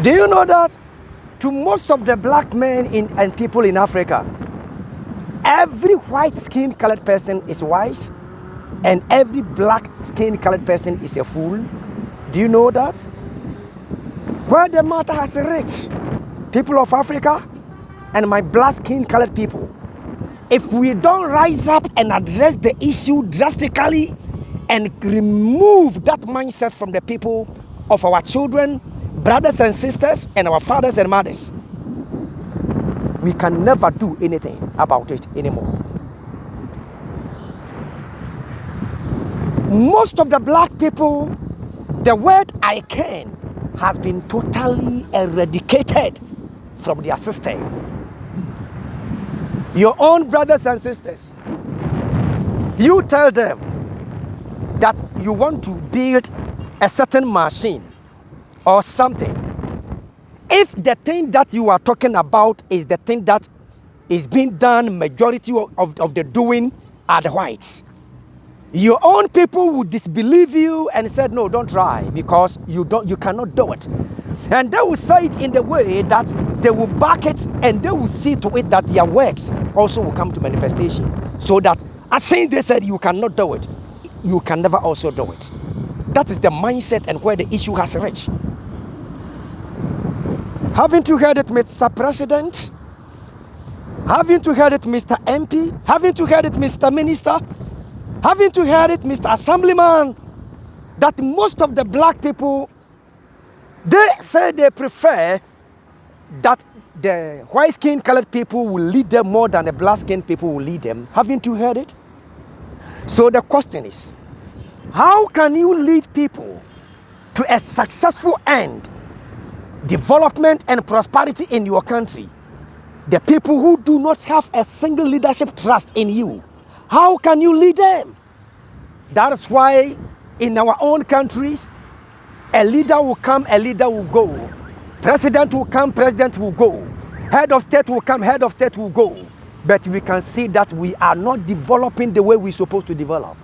Do you know that to most of the black men and people in Africa, every white skin colored person is wise and every black skin colored person is a fool? Do you know that? Where the matter has reached, people of Africa and my black skin colored people, if we don't rise up and address the issue drastically and remove that mindset from the people of our children, brothers and sisters, and our fathers and mothers, we can never do anything about it anymore. Most of the black people, the word I can has been totally eradicated from their system. Your own brothers and sisters, you tell them that you want to build a certain machine or something. If the thing that you are talking about is the thing that is being done, majority of the doing are the whites, your own people would disbelieve you and said, no, don't try because you cannot do it. And they will say it in the way that they will back it and they will see to it that their works also will come to manifestation. So that as saying they said you cannot do it, you can never also do it. That is the mindset and where the issue has reached. Haven't you heard it, Mr. President? Haven't you heard it, Mr. MP? Haven't you heard it, Mr. Minister? Haven't you heard it, Mr. Assemblyman? That most of the black people, they say they prefer that the white skin colored people will lead them more than the black skin people will lead them. Haven't you heard it? So the question is, how can you lead people to a successful end, development and prosperity in your country? The people who do not have a single leadership trust in you, how can you lead them? That is why in our own countries, a leader will come, a leader will go. President will come, president will go. Head of state will come, head of state will go. But we can see that we are not developing the way we're supposed to develop.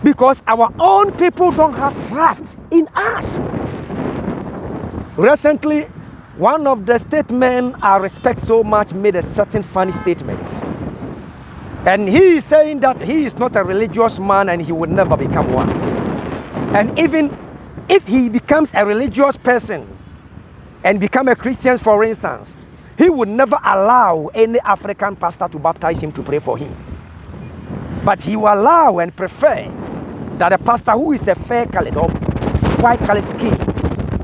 Because our own people don't have trust in us. Recently, one of the statesmen I respect so much made a certain funny statement. And he is saying that he is not a religious man and he will never become one. And even if he becomes a religious person and become a Christian, for instance, he would never allow any African pastor to baptize him to pray for him. But he will allow and prefer that a pastor who is a fair colored or white colored skin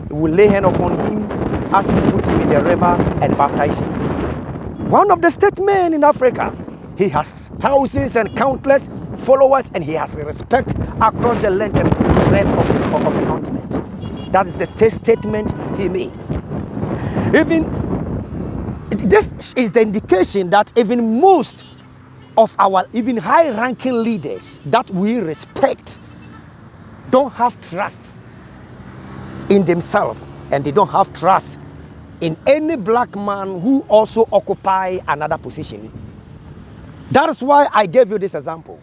will lay hand upon him as he puts him in the river and baptize him. One of the statesmen in Africa, he has thousands and countless followers and he has respect across the length and breadth of the continent. That is the statement he made. Even this is the indication that even most of our even high-ranking leaders that we respect don't have trust in themselves and they don't have trust in any black man who also occupy another position. That is why I gave you this example.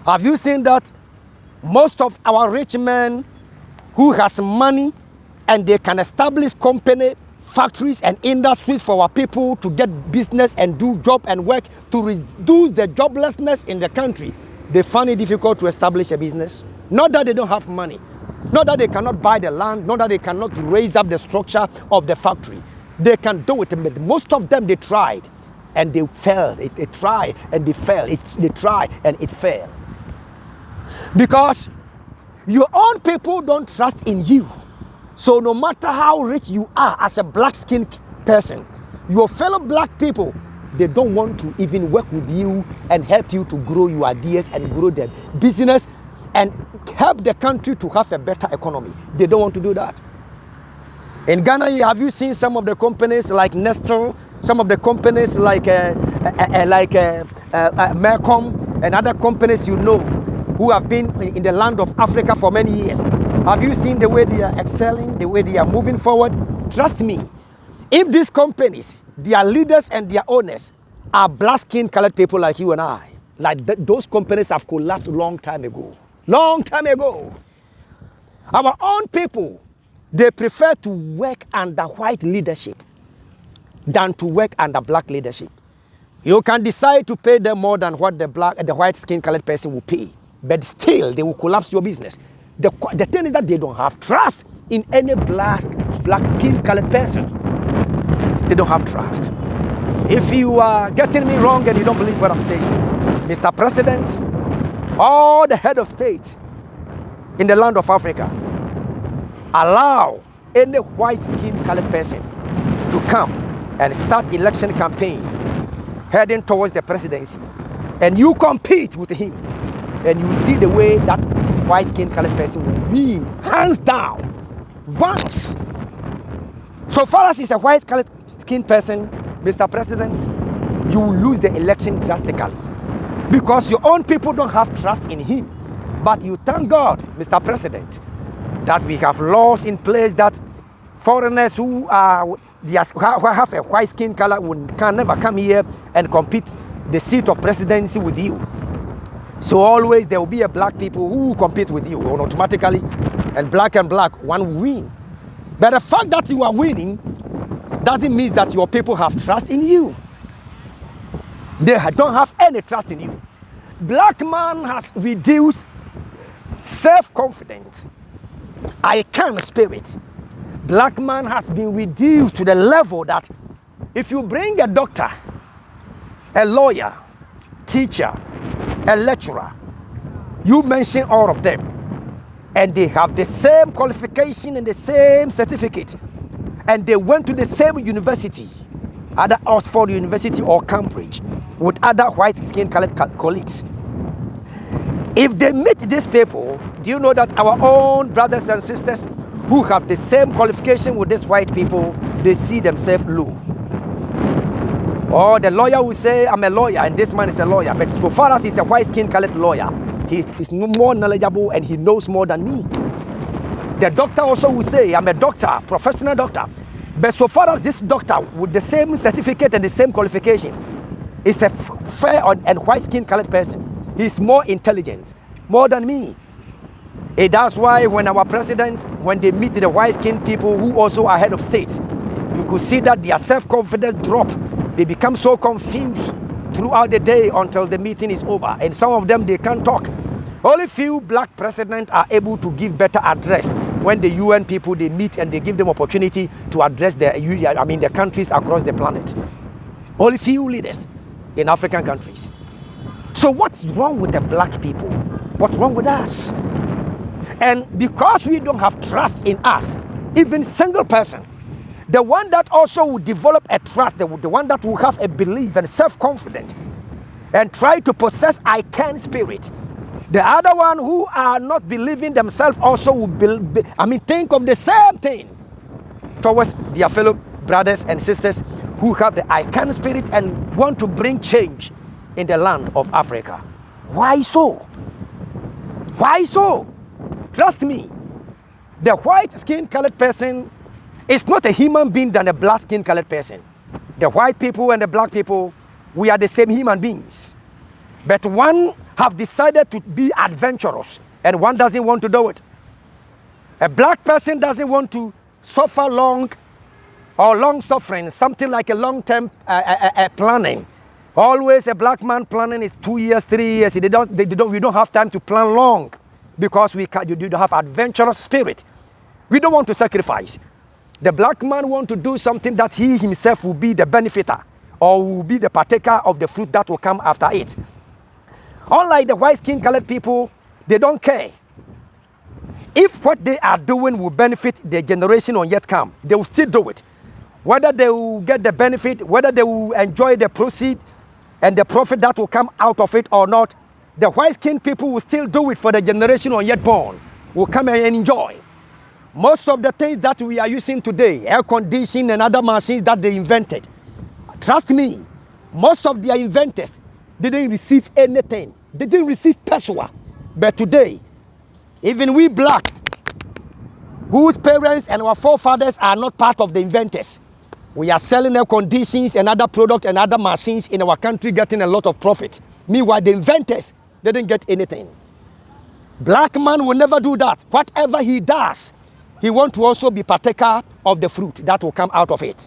Have you seen that most of our rich men who has money and they can establish company, factories and industries for our people to get business and do job and work to reduce the joblessness in the country, they find it difficult to establish a business? Not that they don't have money, not that they cannot buy the land, not that they cannot raise up the structure of the factory. They can do it, but most of them they tried and they failed. They tried and they failed. They tried and it failed. Because your own people don't trust in you. So no matter how rich you are as a black-skinned person, your fellow black people, they don't want to even work with you and help you to grow your ideas and grow their business and help the country to have a better economy. They don't want to do that. In Ghana, have you seen some of the companies like Nestle, some of the companies like Mercom and other companies you know who have been in the land of Africa for many years? Have you seen the way they are excelling, the way they are moving forward? Trust me, if these companies, their leaders and their owners are black-skinned colored people like you and I, like those companies have collapsed a long time ago. Long time ago. Our own people, They prefer to work under white leadership than to work under black leadership. You can decide to pay them more than what the white skin colored person will pay, but still they will collapse your business. The thing is that they don't have trust in any black skin colored person. They don't have trust. If you are getting me wrong and you don't believe what I'm saying, Mr. President, all the head of states in the land of Africa, allow any white skin colored person to come and start election campaign heading towards the presidency, and you compete with him, and you see the way that white skin colored person will win hands down once. So far as he's a white colored skin person, Mr. President, you will lose the election drastically because your own people don't have trust in him. But you thank God, Mr. President, that we have laws in place that foreigners who have a white skin color can never come here and compete the seat of presidency with you. So always there will be a black people who compete with you automatically, and black, one will win. But the fact that you are winning doesn't mean that your people have trust in you. They don't have any trust in you. Black man has reduced self-confidence. I can spirit. Black man has been reduced to the level that if you bring a doctor, a lawyer, teacher, a lecturer, you mention all of them, and they have the same qualification and the same certificate, and they went to the same university, either Oxford University or Cambridge, with other white skin colored colleagues. If they meet these people, do you know that our own brothers and sisters who have the same qualification with these white people, they see themselves low? Or the lawyer will say, I'm a lawyer, and this man is a lawyer, but so far as he's a white skin colored lawyer, he's more knowledgeable and he knows more than me. The doctor also will say, I'm a doctor, professional doctor, but so far as this doctor with the same certificate and the same qualification is a fair and white skin colored person, he's more intelligent, more than me. And that's why when our president, when they meet the white skinned people who also are head of state, you could see that their self-confidence drop. They become so confused throughout the day until the meeting is over. And some of them, they can't talk. Only few black presidents are able to give better address when the UN people, they meet and they give them opportunity to address the countries across the planet. Only few leaders in African countries. So what's wrong with the black people? What's wrong with us? And because we don't have trust in us, even single person, the one that also will develop a trust, the one that will have a belief and self-confidence and try to possess I can spirit. The other one who are not believing themselves also will think of the same thing towards their fellow brothers and sisters who have the I can spirit and want to bring change in the land of Africa. Why so? Why so? Trust me, the white skin colored person is not a human being than a black skin colored person. The white people and the black people, we are the same human beings. But one have decided to be adventurous and one doesn't want to do it. A black person doesn't want to suffer long suffering, something like a long-term planning. Always a black man planning is 2 years, 3 years. We don't have time to plan long because you don't have adventurous spirit. We don't want to sacrifice. The black man wants to do something that he himself will be the benefiter or will be the partaker of the fruit that will come after it. Unlike the white skin colored people, they don't care. If what they are doing will benefit the generation on yet come, they will still do it. Whether they will get the benefit, whether they will enjoy the proceed and the profit that will come out of it or not, the white skinned people will still do it for the generation on yet born, will come and enjoy. Most of the things that we are using today, air conditioning and other machines that they invented, trust me, most of their inventors didn't receive anything. They didn't receive peswa. But today, even we blacks, whose parents and our forefathers are not part of the inventors, we are selling air conditionings and other products and other machines in our country, getting a lot of profit. Meanwhile, the inventors didn't get anything. Black man will never do that. Whatever he does, he wants to also be partaker of the fruit that will come out of it.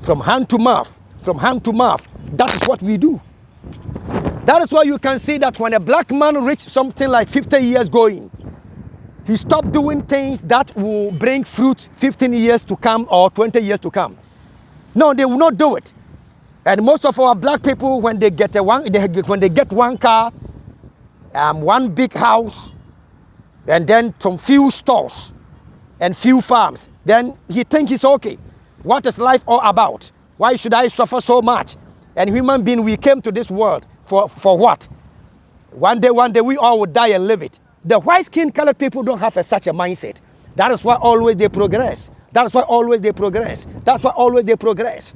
From hand to mouth, from hand to mouth. That is what we do. That is why you can see that when a black man reaches something like 50 years going, he stopped doing things that will bring fruit 15 years to come or 20 years to come. No, they will not do it. And most of our black people, when they get one car, one big house, and then some few stores and few farms, then he thinks it's okay. What is life all about? Why should I suffer so much? And human being, we came to this world for what? One day we all will die and live it. The white-skinned colored people don't have such a mindset. That is why always they progress. That's why always they progress. That's why always they progress.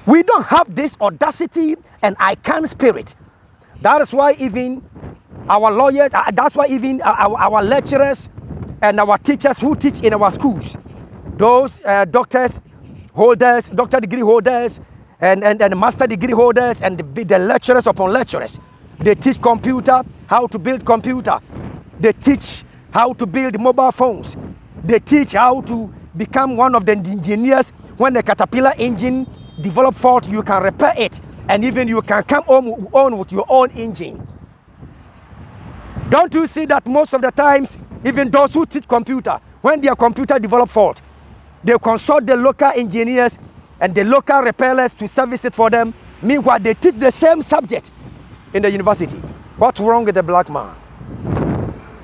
We don't have this audacity and I can spirit. That is why even our lawyers, that's why even our lecturers and our teachers who teach in our schools, those doctors holders, doctor degree holders, and master degree holders, and the lecturers upon lecturers, they teach computer, how to build computer. They teach how to build mobile phones. They teach how to become one of the engineers. When the Caterpillar engine develop fault, you can repair it, and even you can come on with your own engine. Don't you see that most of the times, even those who teach computer, when their computer develop fault, they consult the local engineers and the local repairers to service it for them. Meanwhile, they teach the same subject in the university. What's wrong with the black man?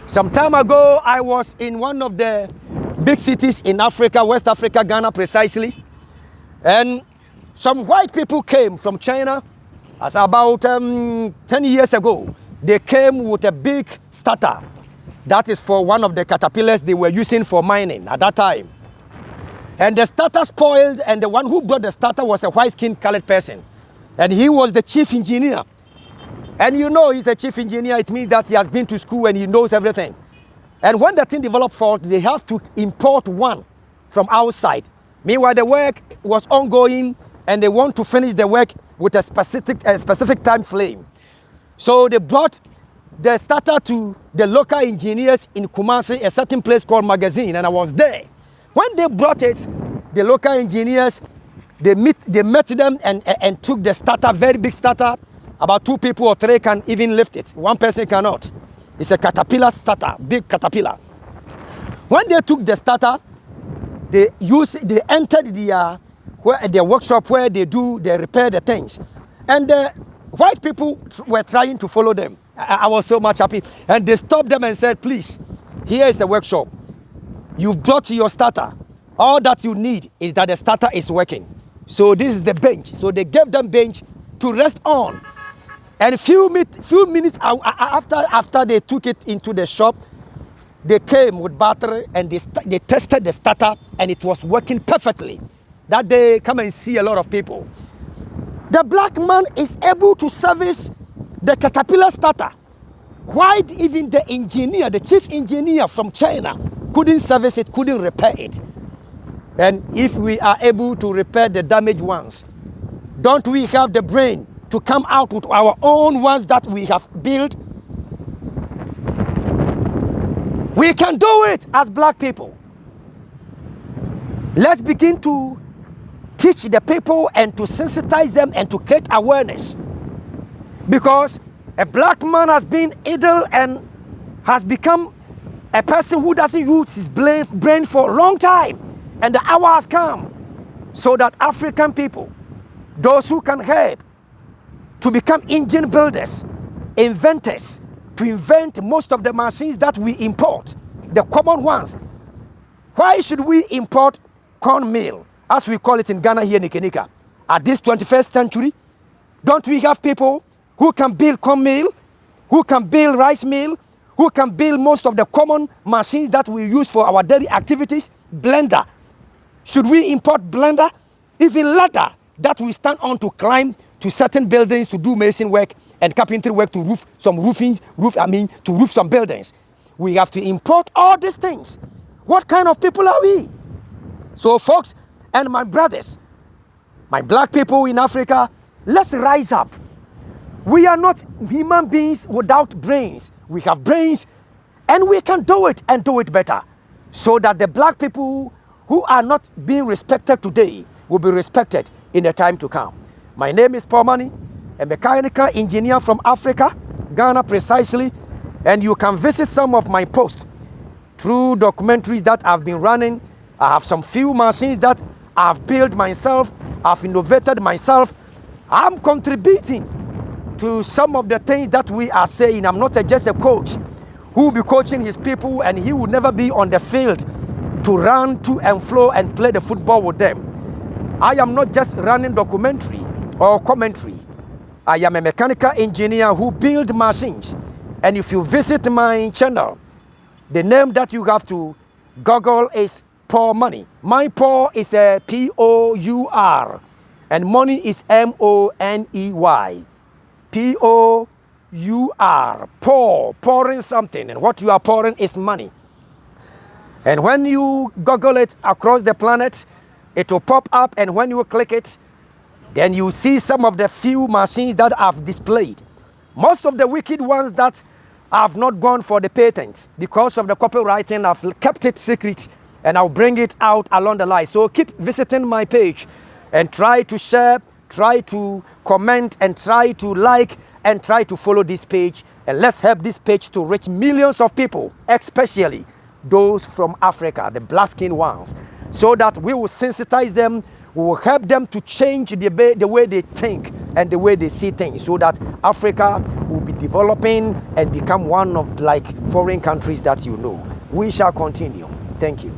Some time ago, I was in one of the big cities in Africa, West Africa, Ghana precisely. And some white people came from China. As about 10 years ago, they came with a big starter. That is for one of the caterpillars they were using for mining at that time. And the starter spoiled, and the one who brought the starter was a white-skinned colored person. And he was the chief engineer. And you know he's the chief engineer, it means that he has been to school and he knows everything. And when the thing developed fault, they have to import one from outside. Meanwhile, the work was ongoing and they want to finish the work with a specific time frame. So they brought the starter to the local engineers in Kumasi, a certain place called Magazine, and I was there. When they brought it, the local engineers, they met them and took the starter, very big starter. About 2 people or 3 can even lift it. 1 person cannot. It's a Caterpillar starter, big Caterpillar. When they took the starter, they entered their workshop where they repair the things. And the white people were trying to follow them. I was so much happy. And they stopped them and said, please, here is a workshop. You've brought your starter. All that you need is that the starter is working. So this is the bench. So they gave them bench to rest on. And few minutes after they took it into the shop, they came with battery and they tested the starter and it was working perfectly. That day, come and see a lot of people. The black man is able to service the Caterpillar starter. Why even the engineer, the chief engineer from China, couldn't service it, couldn't repair it? And if we are able to repair the damaged ones, don't we have the brain to come out with our own ones that we have built? We can do it as black people. Let's begin to teach the people and to sensitize them and to create awareness. Because a black man has been idle and has become a person who doesn't use his brain for a long time. And the hour has come so that African people, those who can help to become engine builders, inventors, to invent most of the machines that we import, the common ones. Why should we import corn meal, as we call it in Ghana here in Ikenika, at this 21st century? Don't we have people who can build corn meal, who can build rice meal, who can build most of the common machines that we use for our daily activities? Blender. Should we import blender? Even ladder that we stand on to climb to certain buildings to do mason work and carpentry work to roof some buildings. We have to import all these things. What kind of people are we? So folks and my brothers, my black people in Africa, let's rise up. We are not human beings without brains. We have brains and we can do it and do it better. so that the black people who are not being respected today will be respected in the time to come. My name is Paul Money, a mechanical engineer from Africa, Ghana precisely, and you can visit some of my posts through documentaries that I've been running. I have some few machines that I've built myself, I've innovated myself. I'm contributing to some of the things that we are saying. I'm not just a coach who will be coaching his people, and he will never be on the field to run to and fro and play the football with them. I am not just running documentary or commentary. I am a mechanical engineer who builds machines. And if you visit my channel, the name that you have to Google is Paul Money. My Paul is a P-O-U-R, and money is M-O-N-E-Y. P-O-U-R, pour, pouring something, and what you are pouring is money. And when you Google it across the planet, it will pop up, and when you click it, then you see some of the few machines that I've displayed. Most of the wicked ones that have not gone for the patent because of the copywriting, I've kept it secret, and I'll bring it out along the line. So keep visiting my page and try to share, try to comment, and try to like, and try to follow this page. And let's help this page to reach millions of people, especially those from Africa, the black-skinned ones, so that we will sensitize them, we will help them to change the way they think and the way they see things, so that Africa will be developing and become one of like foreign countries that you know. We shall continue. Thank you.